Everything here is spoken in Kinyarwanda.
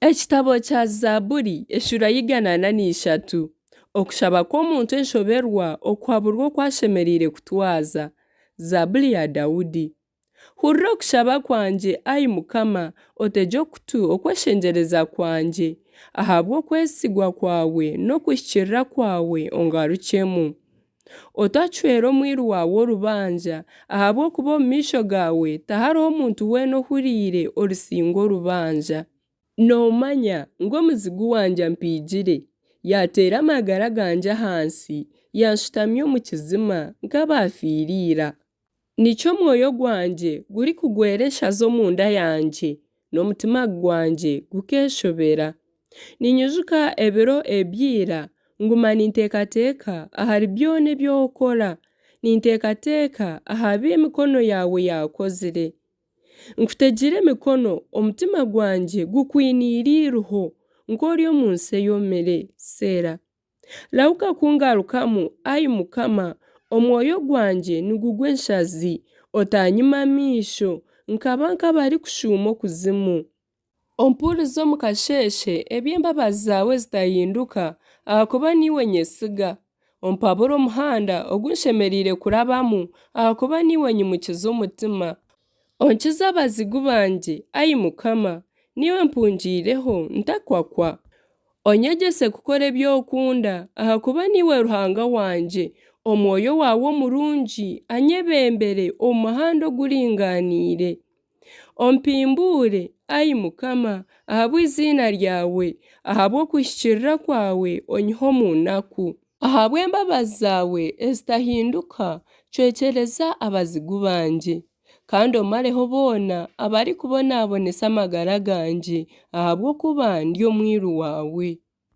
Ekitabo kya Zaaburi eshura y'Iganana n'ishatu. Okushaba kw'omuntu enshoberwa okuhaburwa okwashemereire kutwaza. Zaaburi ya Dawudi. Hurira okushaba kwangye, Ai Mukama, otege okutu okweshengyereza kwangye. Ahabw'okwesigwa kwawe n'okuhikirira kwawe ongarukemu. Otacwera omwiru wawe orubanja, ahabw'okuba omu maisho gawe tahariho muntu weena ohuriire orusinga orubanja. Noomanya ngu omuzigu wangye ampiigire, yateera amagara gangye ahansi, yanshutamya omu kizima nk'abafiiriira. Nikyo omwoyo gwange gurikugwera eshaza omunda yange, n'omutima gwange gukeeshobera. Ninyijuka ebiro ebyira, nguma ninteekateeka ahari byona ebi okora, ninteekateeka aha by'emikono yawe yakozire. Nkutegire emikono, omutima gwange gukwiniiriireho nk'ori omu nsi eyomire. Seera. Rahuka kungarukamu, Ai Mukama, omwoyo gwange nigugwa enshazi, otanyima amaisho, nkaba nk'abarikushuuma okuzimu. Ompurize omu kasheeshe eby'embabazi zawe zitahinduka, ahakuba niiwe nyesiga. Ompabure omuhanda ogu nshemereire kurabamu, ahakuba niiwe nyimukiza omutima. Onkize abazigu bangye, Ai Mukama, niiwe mpungiireho ntakwakwa. Onyegyese kukora eby'okunda, ahakuba niiwe Ruhanga wangye. Omwoyo wawe omurungi anyebembere omu muhanda oguringaniire. Ompimbuure, Ai Mukama, ahabw'izina ryawe, ahabw'okuhikirira kwawe onyihe omu nnaku. Ahabw'embabazi zawe ezitahinduka, cwekyereza abazigu bangye. Kandi omareho boona abarikubonaabonesa amagara gangye, ahabw'okuba ndi omwiru wawe.